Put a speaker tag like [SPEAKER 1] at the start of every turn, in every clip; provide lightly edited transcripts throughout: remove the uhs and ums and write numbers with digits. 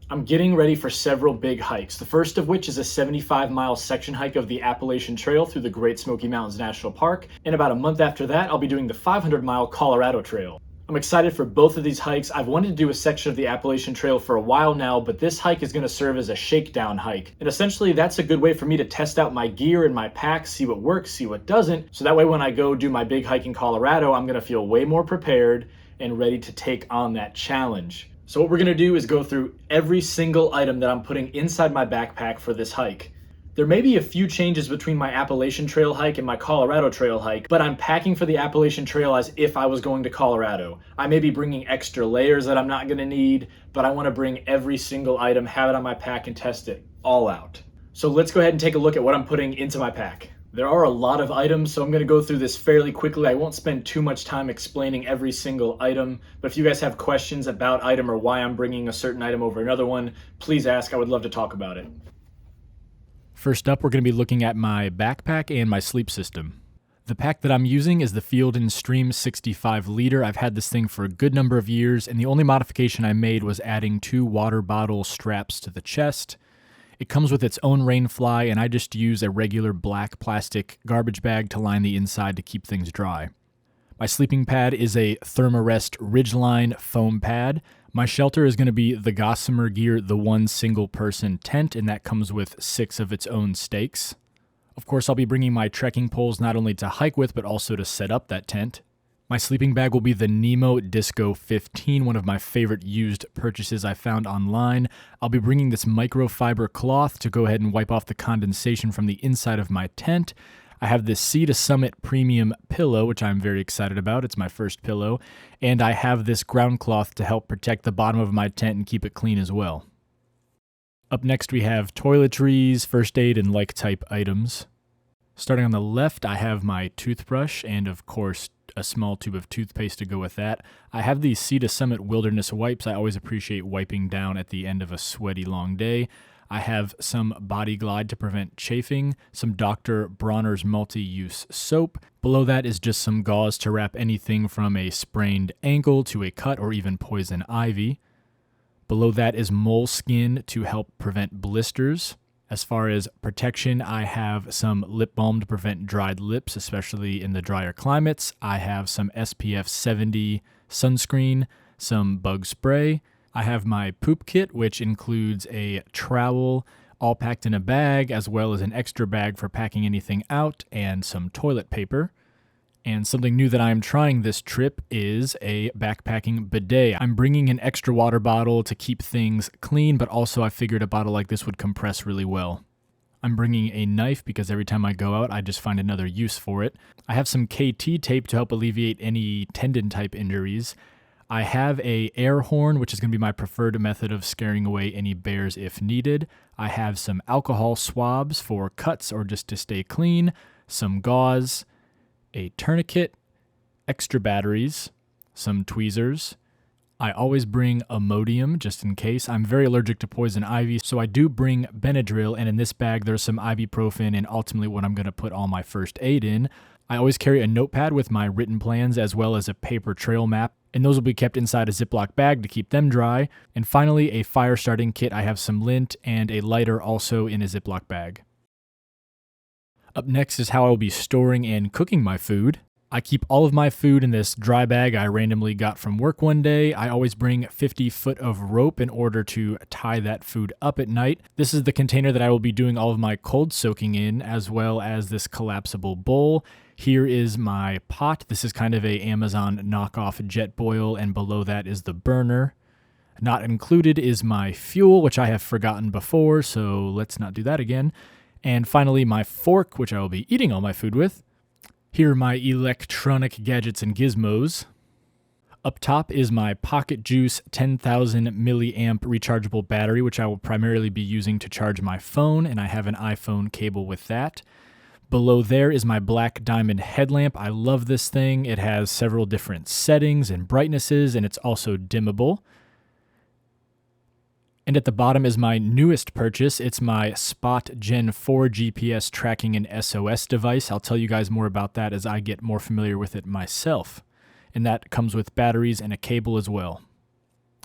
[SPEAKER 1] I'm getting ready for several big hikes, the first of which is a 75-mile section hike of the Appalachian Trail through the Great Smoky Mountains National Park, and about a month after that, I'll be doing the 500-mile Colorado Trail. I'm excited for both of these hikes. I've wanted to do a section of the Appalachian Trail for a while now, but this hike is going to serve as a shakedown hike. And essentially, that's a good way for me to test out my gear and my pack, see what works, see what doesn't, so that way when I go do my big hike in Colorado, I'm going to feel way more prepared and ready to take on that challenge. So what we're gonna do is go through every single item that I'm putting inside my backpack for this hike. There may be a few changes between my Appalachian Trail hike and my Colorado Trail hike, but I'm packing for the Appalachian Trail as if I was going to Colorado. I may be bringing extra layers that I'm not gonna need, but I wanna bring every single item, have it on my pack, and test it all out. So let's go ahead and take a look at what I'm putting into my pack. There are a lot of items, so I'm going to go through this fairly quickly. I won't spend too much time explaining every single item, but if you guys have questions about item or why I'm bringing a certain item over another one, please ask. I would love to talk about it.
[SPEAKER 2] First up, we're going to be looking at my backpack and my sleep system. The pack that I'm using is the Field & Stream 65 liter. I've had this thing for a good number of years, and the only modification I made was adding 2 water bottle straps to the chest. It comes with its own rain fly, and I just use a regular black plastic garbage bag to line the inside to keep things dry. My sleeping pad is a Thermarest Ridgeline foam pad. My shelter is going to be the Gossamer Gear, the one single person tent, and that comes with 6 of its own stakes. Of course, I'll be bringing my trekking poles not only to hike with, but also to set up that tent. My sleeping bag will be the Nemo Disco 15, one of my favorite used purchases I found online. I'll be bringing this microfiber cloth to go ahead and wipe off the condensation from the inside of my tent. I have this Sea to Summit premium pillow, which I'm very excited about. It's my first pillow. And I have this ground cloth to help protect the bottom of my tent and keep it clean as well. Up next, we have toiletries, first aid, and like type items. Starting on the left, I have my toothbrush and, of course, a small tube of toothpaste to go with that. I have these Sea to Summit Wilderness wipes. I always appreciate wiping down at the end of a sweaty long day. I have some Body Glide to prevent chafing, some Dr. Bronner's multi-use soap. Below that is just some gauze to wrap anything from a sprained ankle to a cut or even poison ivy. Below that is moleskin to help prevent blisters. As far as protection, I have some lip balm to prevent dried lips, especially in the drier climates. I have some SPF 70 sunscreen, some bug spray. I have my poop kit, which includes a trowel all packed in a bag, as well as an extra bag for packing anything out, and some toilet paper. And something new that I'm trying this trip is a backpacking bidet. I'm bringing an extra water bottle to keep things clean, but also I figured a bottle like this would compress really well. I'm bringing a knife because every time I go out, I just find another use for it. I have some KT tape to help alleviate any tendon type injuries. I have a air horn, which is going to be my preferred method of scaring away any bears if needed. I have some alcohol swabs for cuts or just to stay clean, some gauze, a tourniquet, extra batteries, some tweezers. I always bring Imodium just in case. I'm very allergic to poison ivy, so I do bring Benadryl, and in this bag there's some ibuprofen and ultimately what I'm going to put all my first aid in. I always carry a notepad with my written plans as well as a paper trail map, and those will be kept inside a Ziploc bag to keep them dry. And finally, a fire starting kit. I have some lint and a lighter also in a Ziploc bag. Up next is how I will be storing and cooking my food. I keep all of my food in this dry bag I randomly got from work one day. I always bring 50 foot of rope in order to tie that food up at night. This is the container that I will be doing all of my cold soaking in, as well as this collapsible bowl. Here is my pot. This is kind of a Amazon knockoff jet boil, and below that is the burner. Not included is my fuel, which I have forgotten before, so let's not do that again. And finally, my fork, which I will be eating all my food with. Here are my electronic gadgets and gizmos. Up top is my Pocket Juice 10,000 milliamp rechargeable battery, which I will primarily be using to charge my phone, and I have an iPhone cable with that. Below there is my Black Diamond headlamp. I love this thing. It has several different settings and brightnesses, and it's also dimmable. And at the bottom is my newest purchase. It's my Spot Gen 4 GPS tracking and SOS device. I'll tell you guys more about that as I get more familiar with it myself. And that comes with batteries and a cable as well.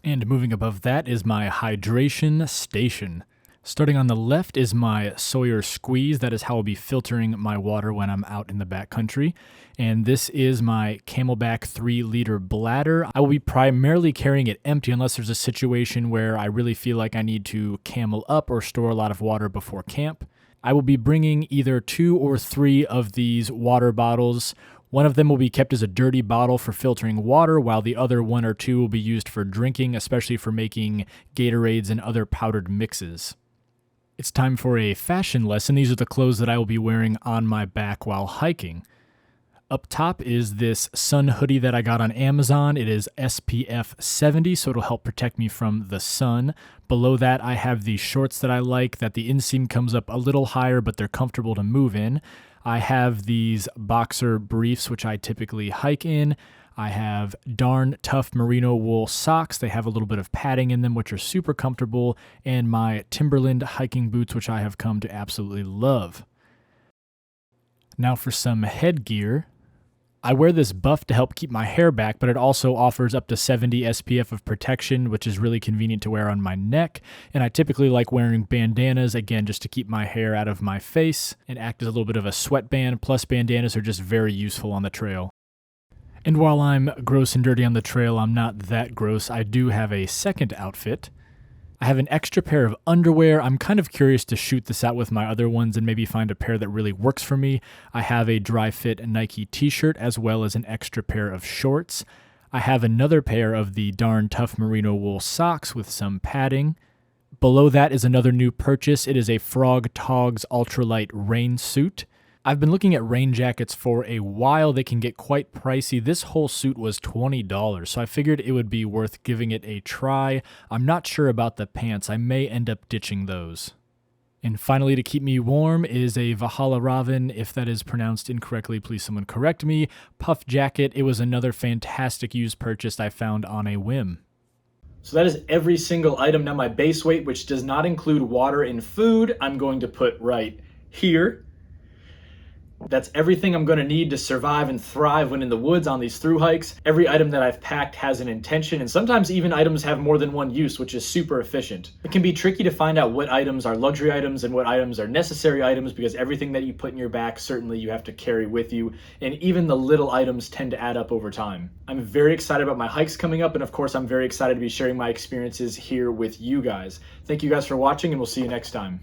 [SPEAKER 2] And moving above that is my hydration station. Starting on the left is my Sawyer squeeze. That is how I'll be filtering my water when I'm out in the backcountry. And this is my Camelback 3-liter bladder. I will be primarily carrying it empty unless there's a situation where I really feel like I need to camel up or store a lot of water before camp. I will be bringing either 2 or 3 of these water bottles. One of them will be kept as a dirty bottle for filtering water, while the other 1 or 2 will be used for drinking, especially for making Gatorades and other powdered mixes. It's time for a fashion lesson. These are the clothes that I will be wearing on my back while hiking. Up top is this sun hoodie that I got on Amazon. It is SPF 70, so it'll help protect me from the sun. Below that, I have these shorts that I like, that the inseam comes up a little higher, but they're comfortable to move in. I have these boxer briefs, which I typically hike in. I have darn tough merino wool socks. They have a little bit of padding in them, which are super comfortable, and my Timberland hiking boots, which I have come to absolutely love. Now for some headgear. I wear this buff to help keep my hair back, but it also offers up to 70 SPF of protection, which is really convenient to wear on my neck. And I typically like wearing bandanas, again, just to keep my hair out of my face and act as a little bit of a sweatband. Plus, bandanas are just very useful on the trail. And while I'm gross and dirty on the trail, I'm not that gross. I do have a second outfit. I have an extra pair of underwear. I'm kind of curious to shoot this out with my other ones and maybe find a pair that really works for me. I have a dry fit Nike t-shirt as well as an extra pair of shorts. I have another pair of the darn tough merino wool socks with some padding. Below that is another new purchase. It is a Frog Togs ultralight rain suit. I've been looking at rain jackets for a while. They can get quite pricey. This whole suit was $20, so I figured it would be worth giving it a try. I'm not sure about the pants. I may end up ditching those. And finally, to keep me warm is a Valhalla Raven. If that is pronounced incorrectly, please someone correct me. Puff jacket. It was another fantastic used purchase I found on a whim.
[SPEAKER 1] So that is every single item. Now my base weight, which does not include water and food, I'm going to put right here. That's everything I'm going to need to survive and thrive when in the woods on these thru hikes. Every item that I've packed has an intention, and sometimes even items have more than one use, which is super efficient. It can be tricky to find out what items are luxury items and what items are necessary items, because everything that you put in your back, certainly you have to carry with you, and even the little items tend to add up over time. I'm very excited about my hikes coming up, and of course I'm very excited to be sharing my experiences here with you guys. Thank you guys for watching, and we'll see you next time.